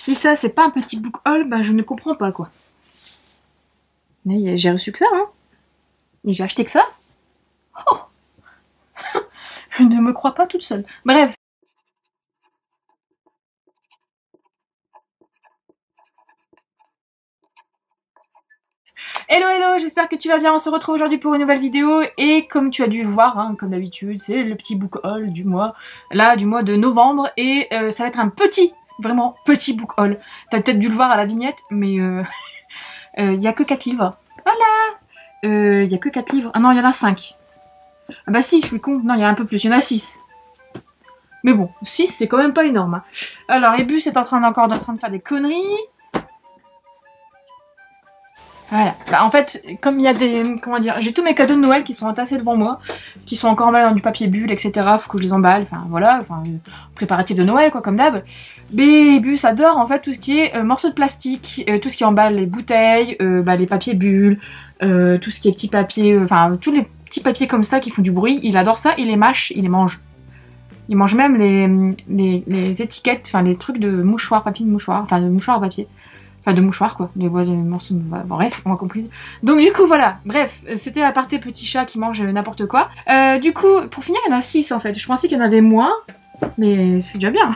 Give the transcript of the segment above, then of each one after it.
Si ça, c'est pas un petit book haul, bah je ne comprends pas, quoi. Mais j'ai reçu que ça, hein. Et j'ai acheté que ça. Oh. Je ne me crois pas toute seule. Bref. Hello hello, j'espère que tu vas bien, on se retrouve aujourd'hui pour une nouvelle vidéo et comme tu as dû le voir, hein, comme d'habitude, c'est le petit book haul du mois, là, du mois de novembre et ça va être un petit, vraiment petit book haul. T'as peut-être dû le voir à la vignette, mais il y a que 4 livres. Voilà. Il y a que 4 livres. Ah non, il y en a 5. Ah bah si, je suis con. Non, il y a un peu plus, il y en a 6. Mais bon, 6 c'est quand même pas énorme. Hein. Alors, Ebus est encore en train de faire des conneries. Voilà. Bah, en fait, comme il y a des... Comment dire, j'ai tous mes cadeaux de Noël qui sont entassés devant moi, qui sont encore emballés dans du papier bulle, etc. Faut que je les emballe, enfin voilà, enfin, préparatif de Noël, quoi, comme d'hab. Bus adore, en fait, tout ce qui est morceaux de plastique, tout ce qui emballe les bouteilles, les papiers bulles, tout ce qui est petits papiers, enfin, tous les petits papiers comme ça qui font du bruit, il adore ça, il les mâche, il les mange. Il mange même les étiquettes, enfin, les trucs de mouchoirs, papier de mouchoir, enfin, de mouchoirs à papier. Enfin, de mouchoirs, quoi. Des morceaux de... Bref, on a compris. Donc, du coup, voilà. Bref, c'était l'aparté petit chat qui mange n'importe quoi. Du coup, pour finir, il y en a 6, en fait. Je pensais qu'il y en avait moins, mais c'est déjà bien.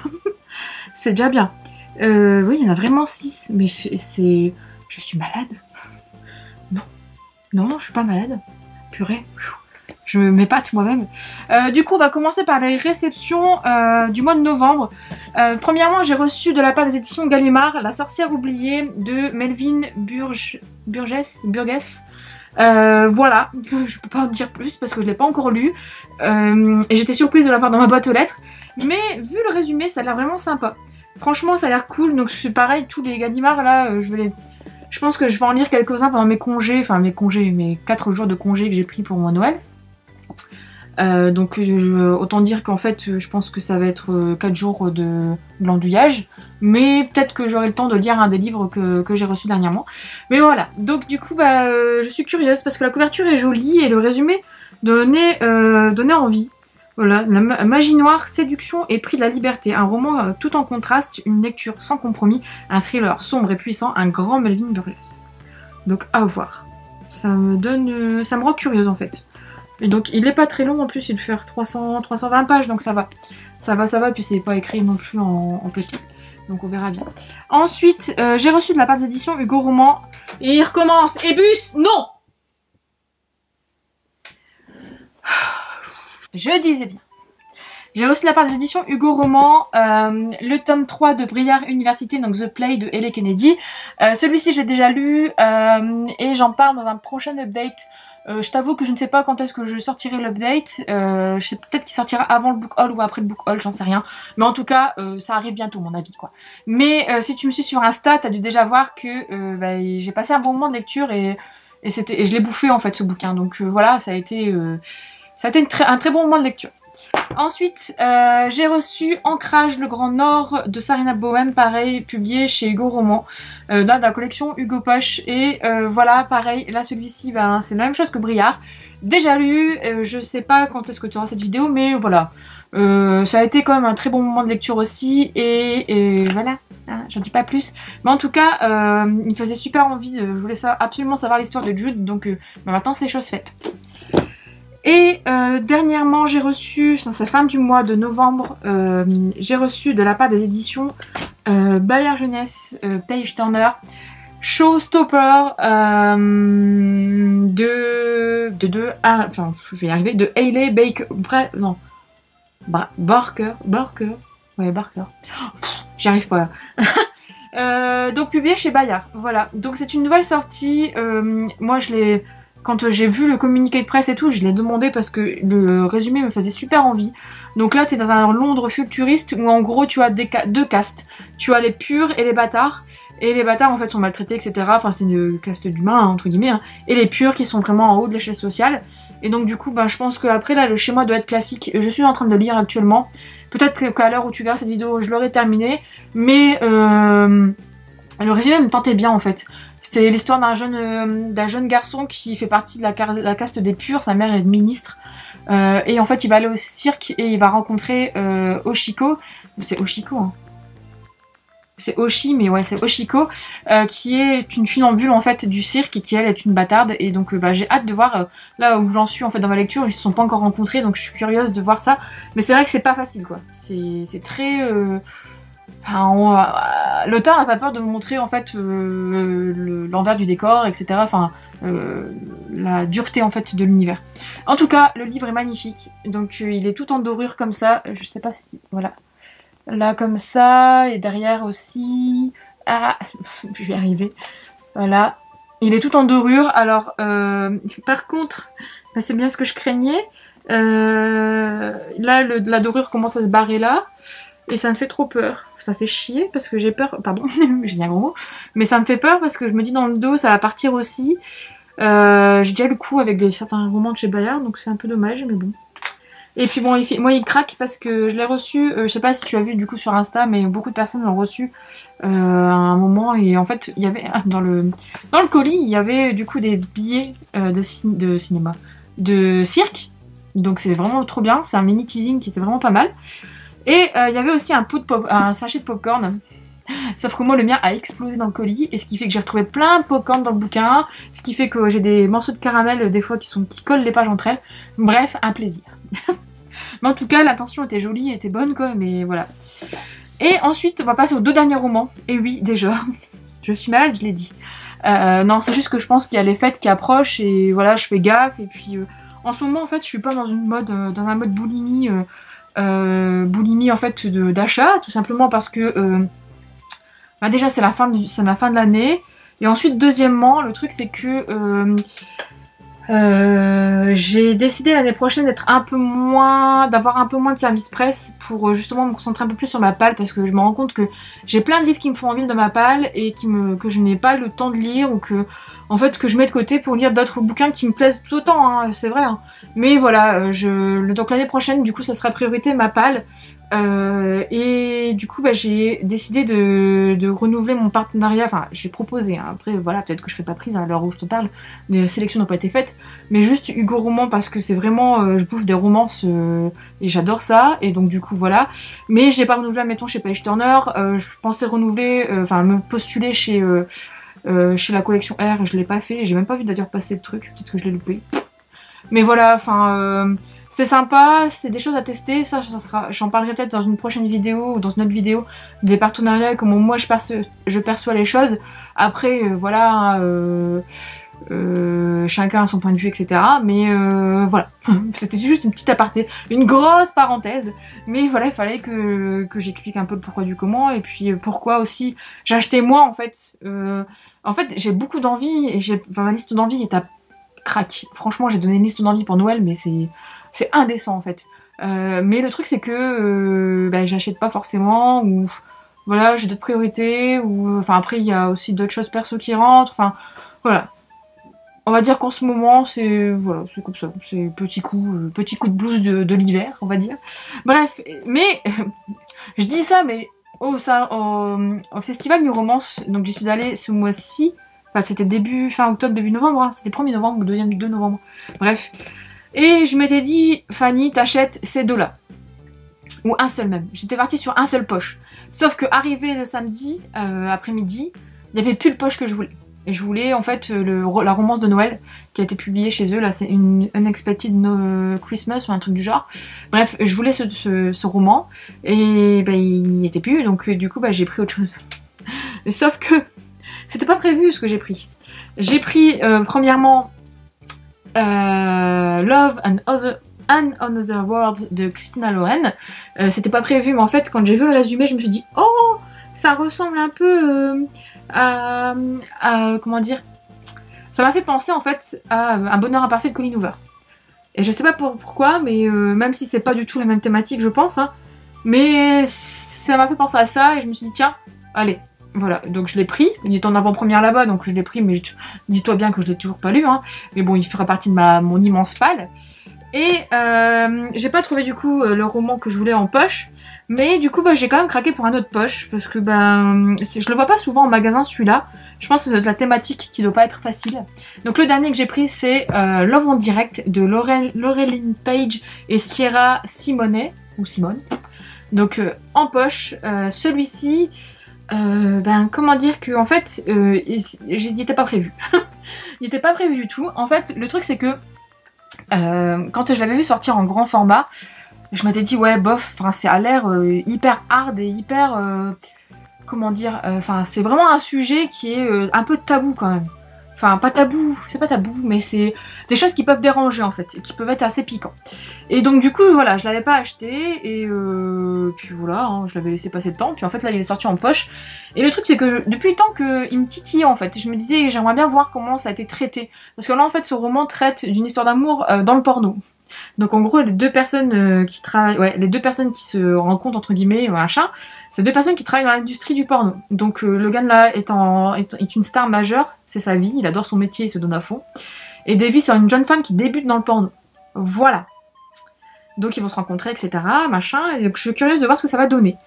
C'est déjà bien. Oui, il y en a vraiment 6, mais c'est... Je suis malade. Non. Non, je suis pas malade. Purée. Je m'épate moi-même. Du coup, on va commencer par les réceptions du mois de novembre. Premièrement, j'ai reçu de la part des éditions Gallimard La sorcière oubliée de Melvin Burgess. Voilà, je peux pas en dire plus parce que je l'ai pas encore lu. Et j'étais surprise de l'avoir dans ma boîte aux lettres. Mais vu le résumé, ça a l'air vraiment sympa. Franchement, ça a l'air cool. Donc c'est pareil, tous les Gallimard là, je pense que je vais en lire quelques-uns pendant mes congés. Enfin, mes 4 jours de congés que j'ai pris pour mon Noël. Autant dire qu'en fait je pense que ça va être 4 jours de glandouillage, mais peut-être que j'aurai le temps de lire un des livres que j'ai reçu dernièrement. Mais voilà, donc du coup je suis curieuse parce que la couverture est jolie et le résumé donnait envie. Voilà, la magie noire, séduction et prix de la liberté, un roman tout en contraste, une lecture sans compromis, un thriller sombre et puissant, un grand Melvin Burgess. Donc à voir. Ça me rend curieuse en fait. Et donc il est pas très long en plus, il doit faire 320 pages, donc ça va. Ça va, puis c'est pas écrit non plus en petit. Donc on verra bien. Ensuite, j'ai reçu de la part des éditions Hugo Roman. Et il recommence. Ebus, non. Je disais bien. J'ai reçu de la part des éditions Hugo Roman le tome 3 de Briard Université, donc The Play de L.A. Kennedy. Celui-ci j'ai déjà lu et j'en parle dans un prochain update. Je t'avoue que je ne sais pas quand est-ce que je sortirai l'update. Je sais peut-être qu'il sortira avant le book haul ou après le book haul, j'en sais rien. Mais en tout cas, ça arrive bientôt, mon avis, quoi. Mais si tu me suis sur Insta, t'as dû déjà voir que j'ai passé un bon moment de lecture et je l'ai bouffé en fait ce bouquin. Donc voilà, ça a été un très bon moment de lecture. Ensuite, j'ai reçu Ancrage, le Grand Nord de Sarina Bowen, pareil, publié chez Hugo Roman, dans la collection Hugo Poche. Et voilà, pareil, là celui-ci, c'est la même chose que Briard. Déjà lu, je sais pas quand est-ce que tu auras cette vidéo, mais voilà. Ça a été quand même un très bon moment de lecture aussi, et voilà, hein, j'en dis pas plus. Mais en tout cas, il me faisait super envie, je voulais absolument savoir l'histoire de Jude, donc maintenant c'est chose faite. Et dernièrement, j'ai reçu, c'est fin du mois de novembre, j'ai reçu de la part des éditions Bayard Jeunesse, Page Turner, Showstopper je vais y arriver, de Hayley Baker, Barker, ouais Barker, j'y arrive pas là. Donc publié chez Bayard, voilà. Donc c'est une nouvelle sortie, moi je l'ai... Quand j'ai vu le communiqué de presse et tout, je l'ai demandé parce que le résumé me faisait super envie. Donc là, t'es dans un Londres futuriste où en gros tu as deux castes. Tu as les purs et les bâtards. Et les bâtards en fait sont maltraités, etc. Enfin c'est une caste d'humains, hein, entre guillemets. Hein. Et les purs qui sont vraiment en haut de l'échelle sociale. Et donc du coup, je pense qu'après là, le schéma doit être classique. Je suis en train de le lire actuellement. Peut-être qu'à l'heure où tu verras cette vidéo, je l'aurai terminé. Mais le résumé me tentait bien en fait. C'est l'histoire d'un jeune garçon qui fait partie de la caste des purs, sa mère est ministre. Et en fait il va aller au cirque et il va rencontrer Oshiko. C'est Oshiko hein. c'est Oshi, mais ouais, c'est Oshiko, qui est une funambule en fait du cirque et qui elle est une bâtarde. Et donc bah, j'ai hâte de voir là où j'en suis en fait dans ma lecture. Ils se sont pas encore rencontrés, donc je suis curieuse de voir ça. Mais c'est vrai que c'est pas facile quoi. C'est très l'auteur n'a pas peur de montrer en fait l'envers du décor, etc. Enfin, la dureté en fait de l'univers. En tout cas, le livre est magnifique. Donc il est tout en dorure comme ça. Je sais pas si voilà. Là comme ça et derrière aussi. Ah, je vais y arriver. Voilà. Il est tout en dorure. Alors, par contre, bah, c'est bien ce que je craignais. Là, la dorure commence à se barrer là. Et ça me fait trop peur. Ça fait chier parce que j'ai peur. Pardon, j'ai dit un gros mot. Mais ça me fait peur parce que je me dis dans le dos, ça va partir aussi. J'ai déjà eu le coup avec certains romans de chez Bayard, donc c'est un peu dommage, mais bon. Et puis bon, moi il craque parce que je l'ai reçu, je sais pas si tu as vu du coup sur Insta, mais beaucoup de personnes l'ont reçu à un moment. Et en fait, il y avait dans le colis, il y avait du coup des billets de cinéma, de cirque. Donc c'est vraiment trop bien, c'est un mini teasing qui était vraiment pas mal. Et il y avait aussi un sachet de popcorn. Sauf que moi le mien a explosé dans le colis. Et ce qui fait que j'ai retrouvé plein de popcorn dans le bouquin. Ce qui fait que j'ai des morceaux de caramel des fois qui collent les pages entre elles. Bref, un plaisir. Mais en tout cas l'intention était jolie, était bonne quoi. Mais voilà. Et ensuite on va passer aux 2 derniers romans. Et oui déjà, je suis malade, je l'ai dit. Non c'est juste que je pense qu'il y a les fêtes qui approchent. Et voilà, je fais gaffe. Et puis en ce moment en fait je suis pas dans un mode boulimie. Boulimie en fait d'achat, tout simplement parce que bah déjà c'est la fin de l'année. Et ensuite deuxièmement le truc c'est que j'ai décidé l'année prochaine d'avoir un peu moins de service presse pour justement me concentrer un peu plus sur ma palle, parce que je me rends compte que j'ai plein de livres qui me font envie de ma palle et que je n'ai pas le temps de lire, ou que en fait que je mets de côté pour lire d'autres bouquins qui me plaisent tout autant, hein, c'est vrai. Hein. Mais voilà, donc l'année prochaine, du coup, ça sera priorité ma palle. Et du coup, bah, j'ai décidé de renouveler mon partenariat. Enfin, j'ai proposé. Hein. Après, voilà, peut-être que je serai pas prise à l'heure où je te parle. Les sélections n'ont pas été faites. Mais juste Hugo Roman, parce que c'est vraiment... je bouffe des romances et j'adore ça. Et donc, du coup, voilà. Mais j'ai pas renouvelé, admettons, chez Page Turner. Je pensais renouveler... Enfin, me postuler chez la collection R. Je l'ai pas fait. J'ai même pas vu d'ailleurs passer le truc. Peut-être que je l'ai loupé. Mais voilà, enfin, c'est sympa, c'est des choses à tester, j'en parlerai peut-être dans une prochaine vidéo ou dans une autre vidéo, des partenariats et comment moi je perçois les choses. Après, voilà, chacun a son point de vue, etc. Mais voilà, c'était juste une petite aparté, une grosse parenthèse. Mais voilà, il fallait que j'explique un peu le pourquoi du comment, et puis pourquoi aussi j'ai acheté moi en fait. En fait, j'ai beaucoup d'envie, et ma liste d'envie est à crack. Franchement, j'ai donné une liste d'envie pour Noël, mais c'est indécent en fait. Mais le truc c'est que bah, j'achète pas forcément, ou voilà, j'ai d'autres priorités, ou enfin après il y a aussi d'autres choses perso qui rentrent. Enfin voilà. On va dire qu'en ce moment c'est voilà, c'est comme ça, c'est petit coup de blues de l'hiver, on va dire. Bref, mais je dis ça, mais au festival New Romance, donc j'y suis allée ce mois-ci. Enfin, c'était fin octobre, début novembre, hein. C'était 1er novembre ou 2 novembre. Bref. Et je m'étais dit, Fanny, t'achètes ces 2-là. Ou un seul même. J'étais partie sur un seul poche. Sauf que arrivé le samedi, après-midi, il n'y avait plus le poche que je voulais. Et je voulais en fait la romance de Noël qui a été publiée chez eux. Là, c'est une Unexpected Christmas ou un truc du genre. Bref, je voulais ce roman. Et ben, il n'y était plus. Donc du coup, bah, j'ai pris autre chose. Sauf que c'était pas prévu ce que j'ai pris. J'ai pris premièrement Love and Another World de Christina Loren. C'était pas prévu, mais en fait quand j'ai vu le résumé, je me suis dit oh, ça ressemble un peu à comment dire, ça m'a fait penser en fait à Un bonheur imparfait de Colleen Hoover. Et je sais pas pourquoi, mais même si c'est pas du tout la même thématique, je pense, hein, mais ça m'a fait penser à ça et je me suis dit tiens, allez. Voilà, donc je l'ai pris, il est en avant-première là-bas, donc je l'ai pris, mais dis-toi bien que je l'ai toujours pas lu, hein. Mais bon, il fera partie de mon immense palle. Et j'ai pas trouvé du coup le roman que je voulais en poche, mais du coup bah, j'ai quand même craqué pour un autre poche, parce que ben je le vois pas souvent en magasin celui-là. Je pense que c'est de la thématique qui doit pas être facile. Donc le dernier que j'ai pris c'est Love en direct de Laureline Page et Sierra Simone, ou Simone. Donc en poche, celui-ci... Ben comment dire que en fait il n'était pas prévu. Il n'était pas prévu du tout. En fait le truc c'est que quand je l'avais vu sortir en grand format, je m'étais dit ouais bof, enfin c'est à l'air hyper hard et hyper comment dire, enfin c'est vraiment un sujet qui est un peu tabou quand même. Enfin pas tabou, c'est pas tabou, mais c'est des choses qui peuvent déranger en fait, et qui peuvent être assez piquants. Et donc du coup voilà, je l'avais pas acheté et puis voilà, hein, je l'avais laissé passer le temps. Puis en fait là il est sorti en poche. Et le truc c'est que depuis le temps qu'il me titillait en fait, je me disais j'aimerais bien voir comment ça a été traité. Parce que là en fait ce roman traite d'une histoire d'amour dans le porno. Donc en gros les deux personnes qui travaillent, ouais, les deux personnes qui se rencontrent entre guillemets, machin, c'est deux personnes qui travaillent dans l'industrie du porno. Donc le gars là est une star majeure, c'est sa vie, il adore son métier, il se donne à fond. Et Davy c'est une jeune femme qui débute dans le porno. Voilà. Donc ils vont se rencontrer, etc. Machin. Et donc je suis curieuse de voir ce que ça va donner.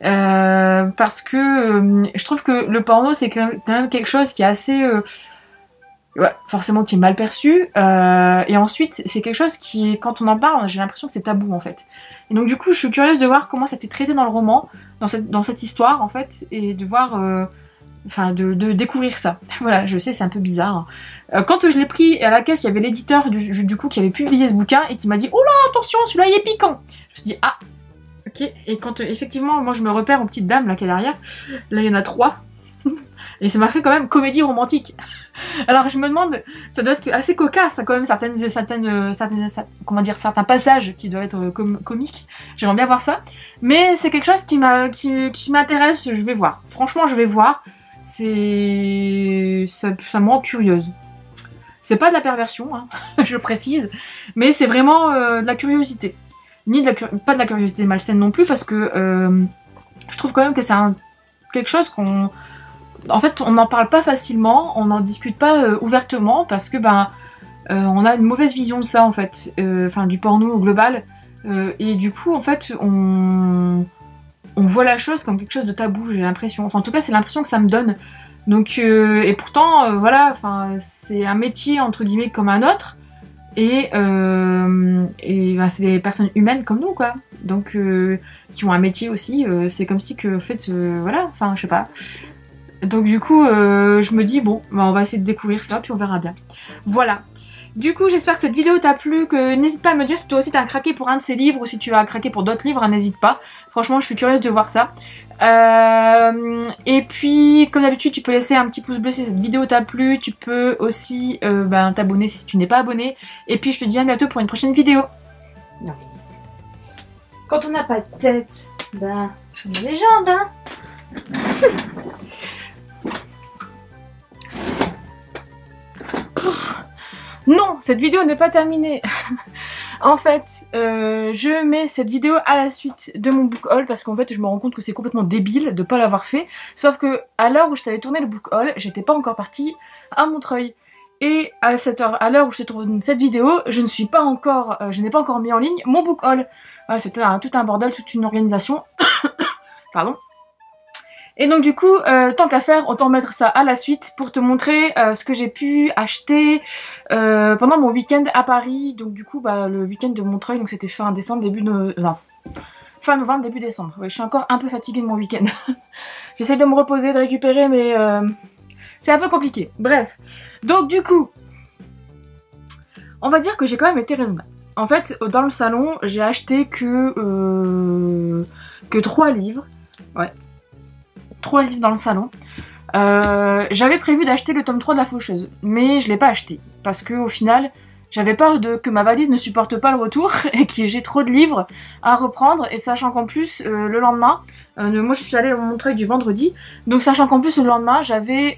Parce que je trouve que le porno c'est quand même quelque chose qui est assez... ouais, forcément qui est mal perçu, et ensuite c'est quelque chose qui, quand on en parle, j'ai l'impression que c'est tabou en fait. Et donc du coup je suis curieuse de voir comment ça a été traité dans le roman, dans cette histoire en fait, et de voir, enfin de découvrir ça. Voilà, je sais c'est un peu bizarre. Quand je l'ai pris à la caisse, il y avait l'éditeur du coup qui avait publié ce bouquin et qui m'a dit oh là attention celui-là il est piquant. Je me suis dit ah ok, et quand effectivement moi je me repère aux petites dames là qui est derrière, là il y en a 3. Et ça m'a fait quand même comédie romantique. Alors je me demande, ça doit être assez cocasse, hein, quand même comment dire, certains passages qui doivent être comiques. J'aimerais bien voir ça. Mais c'est quelque chose qui m'intéresse, je vais voir. Franchement, je vais voir. Ça me rend curieuse. C'est pas de la perversion, hein, je précise, mais c'est vraiment de la curiosité. Pas de la curiosité malsaine non plus, parce que je trouve quand même que c'est quelque chose qu'on... En fait, on n'en parle pas facilement, on n'en discute pas ouvertement parce que on a une mauvaise vision de ça en fait, enfin du porno au global, et du coup en fait on voit la chose comme quelque chose de tabou, j'ai l'impression. Enfin en tout cas c'est l'impression que ça me donne. Donc et pourtant voilà, enfin c'est un métier entre guillemets comme un autre, et c'est des personnes humaines comme nous quoi. Donc qui ont un métier aussi, c'est comme si que en fait voilà, enfin je sais pas. Donc du coup, je me dis, bon, on va essayer de découvrir ça, puis on verra bien. Voilà. Du coup, j'espère que cette vidéo t'a plu, que n'hésite pas à me dire si toi aussi t'as craqué pour un de ces livres, ou si tu as craqué pour d'autres livres, n'hésite pas. Franchement, je suis curieuse de voir ça. Et puis, comme d'habitude, tu peux laisser un petit pouce bleu si cette vidéo t'a plu. Tu peux aussi t'abonner si tu n'es pas abonné. Et puis, je te dis à bientôt pour une prochaine vidéo. Non. Quand on n'a pas de tête, on a les jambes, hein. Non, cette vidéo n'est pas terminée. En fait, je mets cette vidéo à la suite de mon book haul parce qu'en fait, je me rends compte que c'est complètement débile de ne pas l'avoir fait. Sauf que à l'heure où je t'avais tourné le book haul, j'étais pas encore partie à Montreuil. Et à l'heure où je te tourne cette vidéo, je n'ai pas encore mis en ligne mon book haul. Ouais, c'était tout un bordel, toute une organisation. Pardon. Et donc du coup, tant qu'à faire, autant mettre ça à la suite pour te montrer ce que j'ai pu acheter pendant mon week-end à Paris. Donc du coup, le week-end de Montreuil, donc c'était fin décembre, fin novembre, début décembre. Ouais, je suis encore un peu fatiguée de mon week-end. J'essaie de me reposer, de récupérer, mais c'est un peu compliqué. Bref, donc du coup, on va dire que j'ai quand même été raisonnable. En fait, dans le salon, j'ai acheté que 3 livres. Ouais. 3 livres dans le salon. J'avais prévu d'acheter le tome 3 de La Faucheuse, mais je l'ai pas acheté parce que au final j'avais peur que ma valise ne supporte pas le retour et que j'ai trop de livres à reprendre, et sachant qu'en plus le lendemain, moi je suis allée au Montreuil du vendredi, donc sachant qu'en plus le lendemain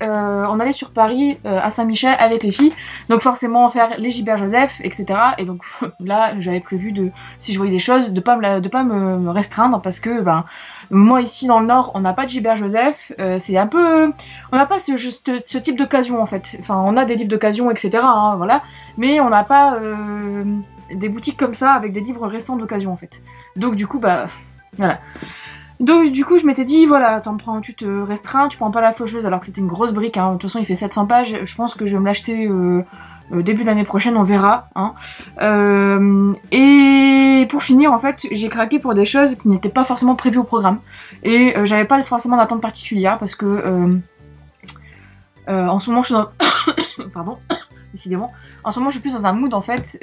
on allait sur Paris à Saint-Michel avec les filles, donc forcément faire les Gilbert Joseph, etc. Et donc là j'avais prévu si je voyais des choses, de pas me restreindre parce que moi ici dans le Nord on n'a pas de Gilbert Joseph, c'est un peu... On n'a pas ce type d'occasion en fait. Enfin on a des livres d'occasion etc. Hein, voilà. Mais on n'a pas des boutiques comme ça avec des livres récents d'occasion en fait. Donc du coup voilà. Donc du coup je m'étais dit voilà, tu te restreins, tu prends pas La Faucheuse alors que c'était une grosse brique, hein. De toute façon il fait 700 pages, je pense que je vais me l'acheter début de l'année prochaine, on verra. Hein. Et pour finir, en fait, j'ai craqué pour des choses qui n'étaient pas forcément prévues au programme. Et j'avais pas forcément d'attente particulière parce que en ce moment, je suis dans... Pardon, décidément. En ce moment, je suis plus dans un mood, en fait,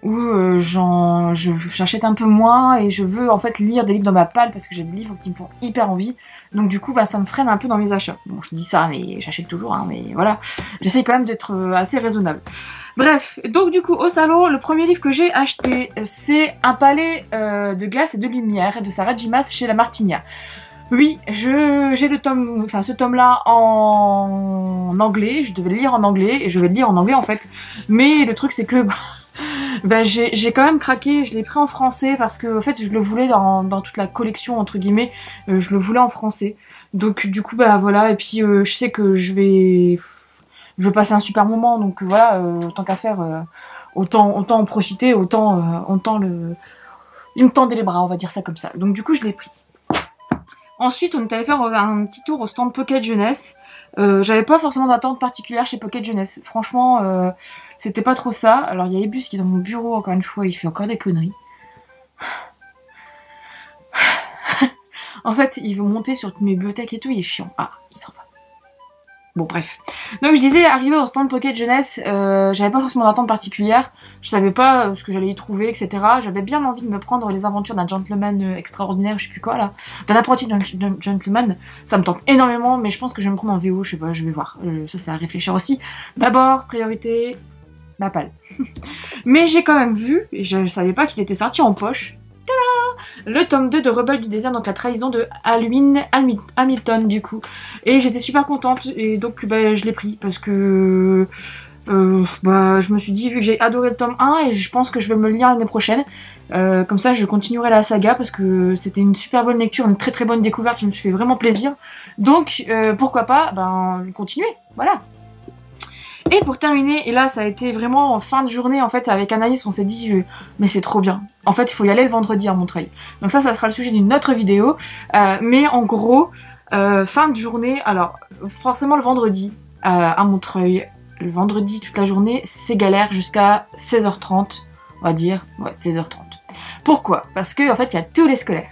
où j'achète un peu moins et je veux, en fait, lire des livres dans ma palle parce que j'ai des livres qui me font hyper envie. Donc du coup, bah, ça me freine un peu dans mes achats. Bon, je dis ça, mais j'achète toujours, hein, mais voilà. J'essaye quand même d'être assez raisonnable. Bref, donc du coup, au salon, le premier livre que j'ai acheté, c'est Un palais de glace et de lumière de Sarah J. Maas chez La Martinière. Oui, j'ai le tome, enfin ce tome-là en anglais, je devais le lire en anglais, et je vais le lire en anglais en fait. Mais le truc c'est que... Bah, j'ai quand même craqué, je l'ai pris en français parce que en fait je le voulais dans toute la collection entre guillemets, je le voulais en français. Donc du coup bah voilà, et puis je sais que je veux passer un super moment, donc voilà, tant qu'à faire, autant en profiter, autant il me tendait les bras, on va dire ça comme ça. Donc du coup je l'ai pris. Ensuite on est allé faire un petit tour au stand Pocket Jeunesse. J'avais pas forcément d'attente particulière chez Pocket Jeunesse. Franchement, c'était pas trop ça. Alors il y a Ebus qui est dans mon bureau, encore une fois, il fait encore des conneries. En fait, il veut monter sur toutes mes bibliothèques et tout, il est chiant. Ah, il s'en va. Bon, bref. Donc je disais, arrivé au stand Pocket Jeunesse, j'avais pas forcément d'attente particulière. Je savais pas ce que j'allais y trouver, etc. J'avais bien envie de me prendre les aventures d'un gentleman extraordinaire, je sais plus quoi là. D'un apprenti d'un gentleman. Ça me tente énormément, mais je pense que je vais me prendre en VO, je sais pas, je vais voir. Ça, c'est à réfléchir aussi. D'abord, priorité, ma palle. Mais j'ai quand même vu, et je savais pas qu'il était sorti en poche, le tome 2 de Rebelle du désert, donc la trahison de Alwyn Hamilton du coup. Et j'étais super contente et donc bah, je l'ai pris parce que bah, je me suis dit, vu que j'ai adoré le tome 1 et je pense que je vais me le lire l'année prochaine, comme ça je continuerai la saga parce que c'était une super bonne lecture, une très très bonne découverte, je me suis fait vraiment plaisir. Donc pourquoi pas continuer, voilà. Et pour terminer, et là ça a été vraiment en fin de journée en fait avec Anaïs, on s'est dit mais c'est trop bien. En fait il faut y aller le vendredi à Montreuil. Donc ça sera le sujet d'une autre vidéo. Mais en gros, fin de journée, alors forcément le vendredi à Montreuil, le vendredi toute la journée c'est galère jusqu'à 16h30, on va dire, ouais 16h30. Pourquoi? Parce que en fait il y a tous les scolaires.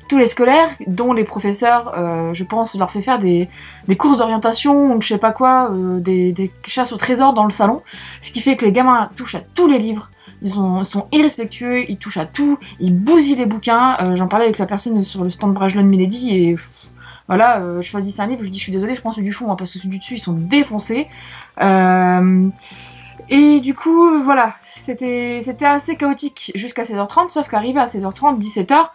Tous les scolaires, dont les professeurs, je pense, leur fait faire des courses d'orientation ou je sais pas quoi, des chasses au trésor dans le salon, ce qui fait que les gamins touchent à tous les livres, ils sont irrespectueux, ils touchent à tout, ils bousillent les bouquins. J'en parlais avec la personne sur le stand Brajlon Milady et voilà, je choisissais un livre, je dis je suis désolée, je prends celui du fond hein, parce que ceux du dessus ils sont défoncés. Et du coup, voilà, c'était assez chaotique jusqu'à 16h30, sauf qu'arrivé à 16h30, 17h,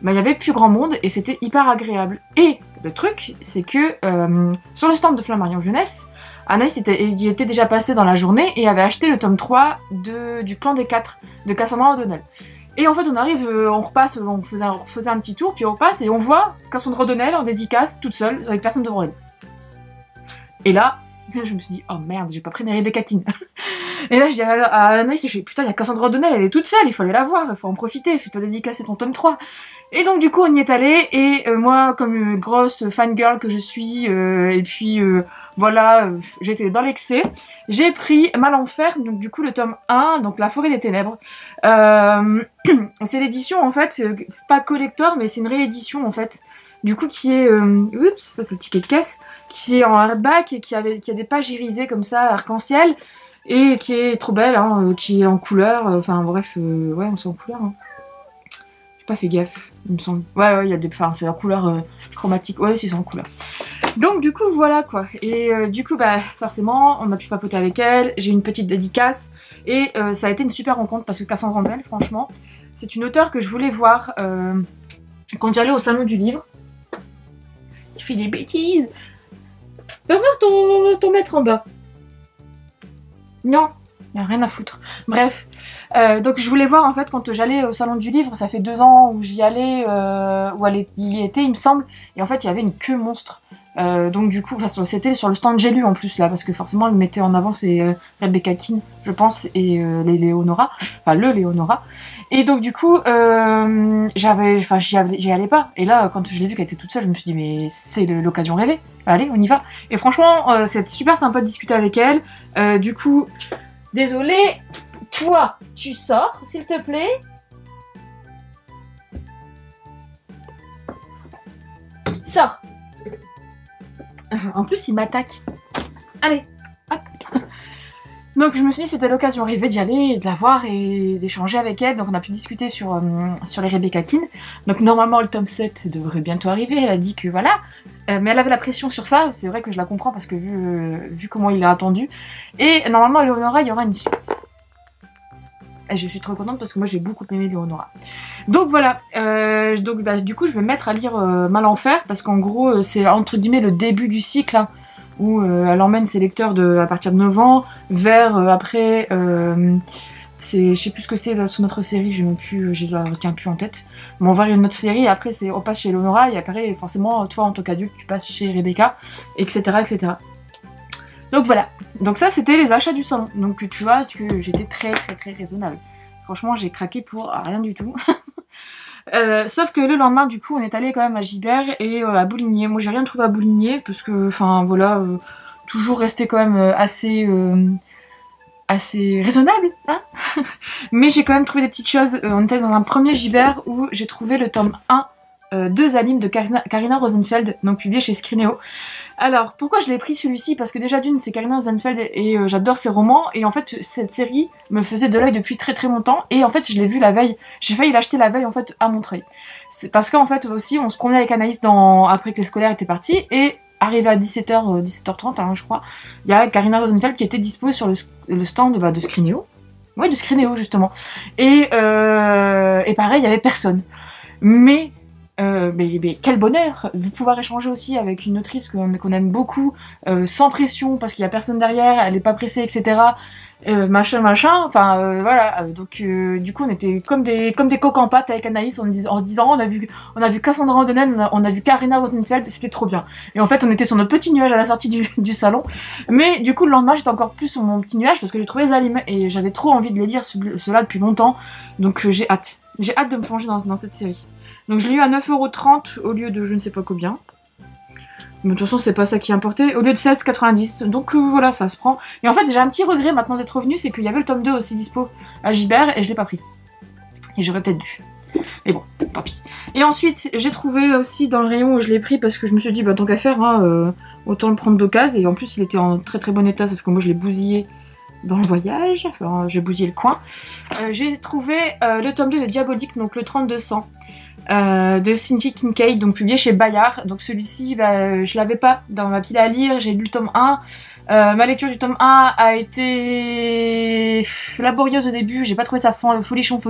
bah, il y avait plus grand monde et c'était hyper agréable. Et le truc, c'est que sur le stand de Flammarion Jeunesse, Anaïs y était déjà passée dans la journée et avait acheté le tome 3 du Clan des 4 de Cassandra O'Donnell. Et en fait, on arrive, on repasse, on faisait un petit tour, puis on repasse et on voit Cassandra O'Donnell en dédicace, toute seule, avec personne devant elle. Et là, je me suis dit, oh merde, j'ai pas pris mes Rebecca Teen. Et là, je dis à Anaïs, je dis, putain, il y a Cassandra O'Donnell, elle est toute seule, il faut aller la voir, il faut en profiter, fais-toi dédicacer ton tome 3. Et donc du coup on y est allé et moi comme une grosse fangirl que je suis et puis voilà j'étais dans l'excès, j'ai pris Mal en Fer, donc du coup le tome 1, donc La Forêt des Ténèbres. C'est l'édition en fait, pas collector mais c'est une réédition en fait, du coup qui est, oups ça c'est le ticket de caisse, qui est en hardback et qui a des pages irisées comme ça, arc-en-ciel, et qui est trop belle, hein, qui est en couleur, enfin bref, ouais on sent en couleur. Hein. J'ai pas fait gaffe. Il me semble. Ouais, il y a des. Enfin, c'est en couleur chromatique. Ouais, c'est en couleur. Donc, du coup, voilà quoi. Et du coup, bah, forcément, on a pu papoter avec elle. J'ai une petite dédicace. Et ça a été une super rencontre parce que Cassandra O'Donnell, franchement, c'est une auteure que je voulais voir quand j'allais au salon du livre. Tu fais des bêtises. Va voir ton maître en bas. Non. Il n'y a rien à foutre. Bref, donc je voulais voir en fait quand j'allais au salon du livre, ça fait 2 ans où j'y allais, où elle y était il me semble, et en fait il y avait une queue monstre. Donc du coup, c'était sur le stand J'ai lu en plus là, parce que forcément elle mettait en avant c'est Rebecca Keane, je pense, et les Léonora, enfin le Léonora. Et donc du coup, j'y allais pas. Et là, quand je l'ai vu qu'elle était toute seule, je me suis dit mais c'est l'occasion rêvée. Allez, on y va. Et franchement, c'est super sympa de discuter avec elle. Du coup, désolée, toi, tu sors, s'il te plaît. Sors. En plus, il m'attaque. Allez, hop. Donc je me suis dit c'était l'occasion rêvée d'y aller, de la voir et d'échanger avec elle. Donc on a pu discuter sur les Rebecca Keane. Donc normalement le tome 7 devrait bientôt arriver. Elle a dit que voilà. Mais elle avait la pression sur ça. C'est vrai que je la comprends parce que vu comment il l'a attendu. Et normalement à Léonora il y aura une suite. Et je suis trop contente parce que moi j'ai beaucoup aimé Léonora. Donc voilà, du coup je vais me mettre à lire Malenfer parce qu'en gros c'est entre guillemets le début du cycle hein, où elle emmène ses lecteurs à partir de 9 ans vers après, je sais plus ce que c'est son autre série, je la retiens plus en tête. Mais on va vers une autre série et après on passe chez Léonora et après forcément toi en tant qu'adulte tu passes chez Rebecca, etc. etc. Donc voilà, donc ça c'était les achats du salon. Donc tu vois que j'étais très raisonnable. Franchement j'ai craqué pour rien du tout. Sauf que le lendemain du coup on est allé quand même à Gibert et à Bouligné. Moi j'ai rien trouvé à Bouligné parce que enfin voilà, toujours resté quand même assez raisonnable hein. Mais j'ai quand même trouvé des petites choses. On était dans un premier Gibert où j'ai trouvé le tome 1 de Zalim de Karina Rosenfeld, donc publié chez Scrinéo. Alors, pourquoi je l'ai pris celui-ci? Parce que déjà d'une, c'est Karina Rosenfeld et j'adore ses romans. Et en fait, cette série me faisait de l'œil depuis très longtemps. Et en fait, je l'ai vu la veille. J'ai failli l'acheter la veille en fait à Montreuil. C'est parce qu'en fait aussi, on se promenait avec Anaïs après que les scolaires étaient partis. Et arrivé à 17h, 17h30, hein, je crois, il y a Karina Rosenfeld qui était dispo sur le stand de Scrinéo. Ouais, de Scrinéo justement. Et pareil, il y avait personne. Mais quel bonheur de pouvoir échanger aussi avec une autrice qu'on aime beaucoup, sans pression, parce qu'il y a personne derrière, elle n'est pas pressée, etc. Machin, enfin voilà. Donc du coup on était comme des coqs en pâte avec Anaïs en se disant on a vu Cassandra Andernen, on a vu Karina Rosenfeld, c'était trop bien. Et en fait on était sur notre petit nuage à la sortie du salon. Mais du coup le lendemain j'étais encore plus sur mon petit nuage parce que j'ai trouvé Zalim et j'avais trop envie de les lire ceux-là depuis longtemps. Donc j'ai hâte. J'ai hâte de me plonger dans cette série. Donc je l'ai eu à 9,30€ au lieu de je ne sais pas combien. Mais de toute façon c'est pas ça qui importait. Au lieu de 16,90€. Donc voilà, ça se prend. Et en fait j'ai un petit regret maintenant d'être revenue, c'est qu'il y avait le tome 2 aussi dispo à Gibert et je l'ai pas pris. Et j'aurais peut-être dû. Mais bon, tant pis. Et ensuite j'ai trouvé aussi dans le rayon où je l'ai pris parce que je me suis dit bah tant qu'à faire, hein, autant le prendre d'occasion. Et en plus il était en très bon état, sauf que moi je l'ai bousillé dans le voyage. Enfin j'ai bousillé le coin. J'ai trouvé le tome 2 de Diabolique, donc le 3200. De Cindy Kincaid, donc publié chez Bayard. Donc celui-ci, je l'avais pas dans ma pile à lire, j'ai lu le tome 1. Ma lecture du tome 1 a été laborieuse au début, j'ai pas trouvé ça folichon,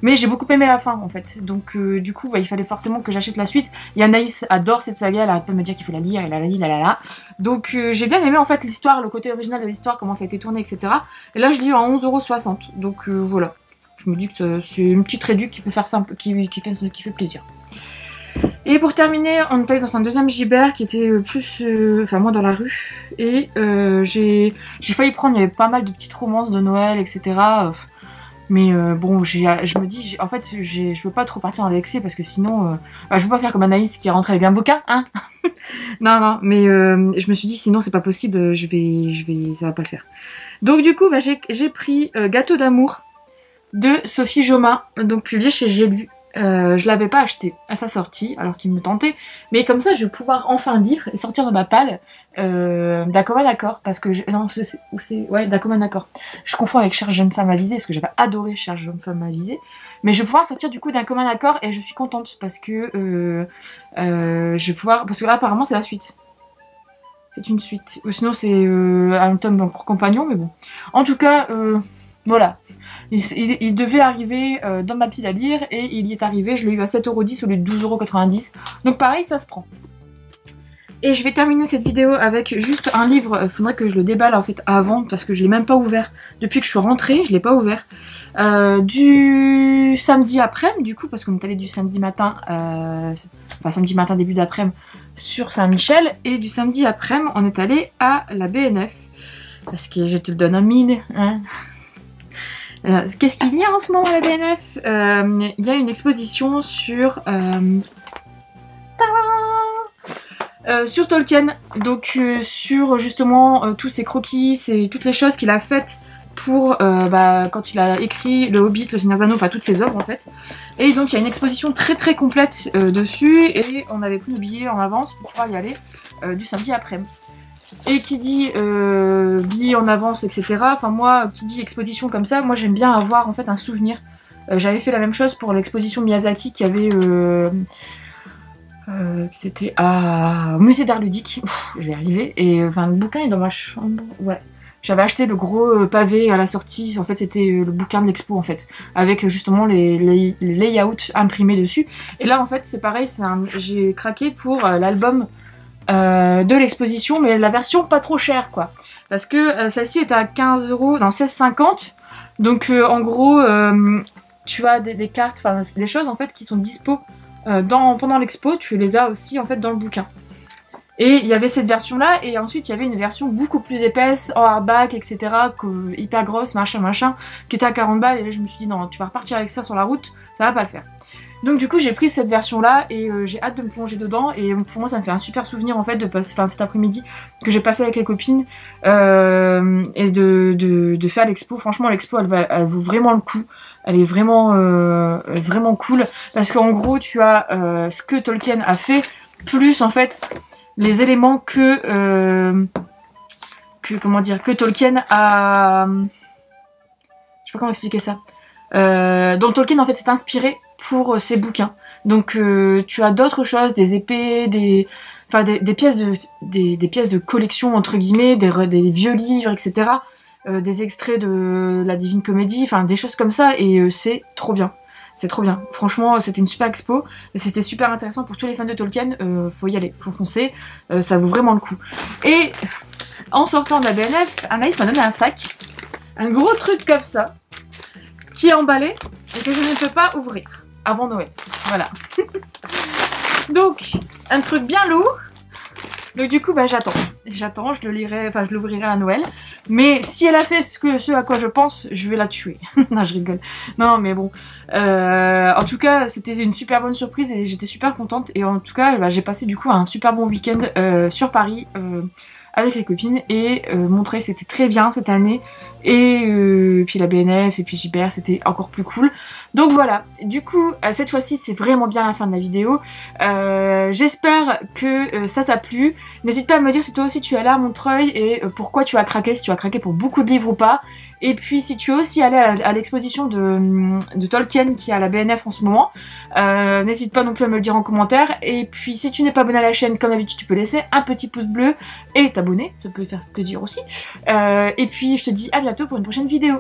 mais j'ai beaucoup aimé la fin en fait. Donc du coup, il fallait forcément que j'achète la suite. Et Anaïs adore cette saga, elle arrête pas de me dire qu'il faut la lire, et la. Donc j'ai bien aimé en fait l'histoire, le côté original de l'histoire, comment ça a été tourné, etc. Et là je l'ai eu en 11,60€, donc voilà. Je me dis que c'est une petite réduction qui peut faire simple, qui fait plaisir. Et pour terminer, on était dans un deuxième Gibert qui était plus, enfin moi dans la rue. Et j'ai failli prendre, il y avait pas mal de petites romances de Noël, etc. Mais bon, je me dis, en fait, je veux pas trop partir dans l'excès parce que sinon, je veux pas faire comme Anaïs qui est rentrée avec un bouquin, hein. Non, mais je me suis dit sinon c'est pas possible, ça va pas le faire. Donc du coup, j'ai pris Gâteau d'amour de Sophie Jomain, donc publié chez J'ai lu. Je l'avais pas acheté à sa sortie, alors qu'il me tentait, mais comme ça je vais pouvoir enfin lire et sortir de ma palle d'un commun accord, parce que d'un commun accord. Je confonds avec Cherche jeune femme avisée, parce que j'avais adoré Cherche jeune femme avisée, mais je vais pouvoir sortir du coup d'un commun accord et je suis contente parce que je vais pouvoir, parce que là apparemment c'est la suite. C'est une suite, ou sinon c'est un tome pour compagnon, mais bon. En tout cas, voilà. Il devait arriver dans ma pile à lire et il y est arrivé, je l'ai eu à 7,10€ au lieu de 12,90€. Donc pareil, ça se prend. Et je vais terminer cette vidéo avec juste un livre, il faudrait que je le déballe en fait avant parce que je l'ai même pas ouvert. Depuis que je suis rentrée, je l'ai pas ouvert. Du samedi après-midi, du coup, parce qu'on est allé du samedi matin, enfin samedi matin début d'après-midi sur Saint-Michel et du samedi après-midi on est allé à la BNF parce que je te le donne en mine, hein. Qu'est-ce qu'il y a en ce moment à la BNF? Il y a une exposition sur sur Tolkien, donc sur justement tous ses croquis, toutes les choses qu'il a faites pour quand il a écrit Le Hobbit, Le Seigneur des Anneaux, enfin toutes ses œuvres en fait. Et donc il y a une exposition très très complète dessus et on avait pris le billet en avance pour pouvoir y aller du samedi après-midi. Et qui dit billet en avance, etc. Enfin moi, qui dit exposition comme ça, moi j'aime bien avoir en fait un souvenir. J'avais fait la même chose pour l'exposition Miyazaki qui avait... c'était au musée d'art ludique. Je vais y arriver. Et enfin le bouquin est dans ma chambre. Ouais. J'avais acheté le gros pavé à la sortie. En fait c'était le bouquin de l'expo en fait. Avec justement les layouts imprimés dessus. Et là en fait c'est pareil. J'ai craqué pour l'album de l'exposition. Mais la version pas trop chère quoi. Parce que celle-ci est à 15 €. Non 16,50 €. Donc en gros tu as des cartes. Enfin c'est des choses en fait qui sont dispo. Pendant l'expo, tu les as aussi en fait dans le bouquin. Et il y avait cette version là, et ensuite il y avait une version beaucoup plus épaisse, en hardback, etc., hyper grosse, machin, qui était à 40 balles, et là je me suis dit non, tu vas repartir avec ça sur la route, ça va pas le faire. Donc du coup j'ai pris cette version là, et j'ai hâte de me plonger dedans, et pour moi ça me fait un super souvenir en fait de passer, enfin cet après-midi que j'ai passé avec les copines, et de faire l'expo. Franchement l'expo elle vaut vraiment le coup. Elle est vraiment vraiment cool parce qu'en gros tu as ce que Tolkien a fait plus en fait les éléments que Tolkien a, je sais pas comment expliquer ça, dont Tolkien en fait s'est inspiré pour ses bouquins. Donc tu as d'autres choses, des épées, des pièces de collection entre guillemets, des vieux livres, etc. Des extraits de la Divine Comédie, enfin des choses comme ça, et c'est trop bien. C'est trop bien. Franchement, c'était une super expo, et c'était super intéressant pour tous les fans de Tolkien. Faut y aller, faut foncer, ça vaut vraiment le coup. Et en sortant de la BNF, Anaïs m'a donné un sac, un gros truc comme ça, qui est emballé, et que je ne peux pas ouvrir avant Noël. Voilà. Donc, un truc bien lourd. Donc du coup, j'attends, je l'ouvrirai à Noël. Mais si elle a fait ce à quoi je pense, je vais la tuer. Non, je rigole. Non, mais bon. En tout cas, c'était une super bonne surprise et j'étais super contente. Et en tout cas, j'ai passé du coup un super bon week-end sur Paris avec les copines. Et Montreuil, c'était très bien cette année. Et puis la BNF et puis JBR, c'était encore plus cool. Donc voilà, du coup cette fois-ci c'est vraiment bien la fin de la vidéo. J'espère que ça t'a plu. N'hésite pas à me dire si toi aussi tu es allé à Montreuil et pourquoi tu as craqué, si tu as craqué pour beaucoup de livres ou pas. Et puis si tu es aussi allé à l'exposition de Tolkien qui est à la BNF en ce moment, n'hésite pas non plus à me le dire en commentaire. Et puis si tu n'es pas abonné à la chaîne, comme d'habitude tu peux laisser un petit pouce bleu et t'abonner, ça peut faire plaisir aussi. Et puis je te dis à bientôt pour une prochaine vidéo.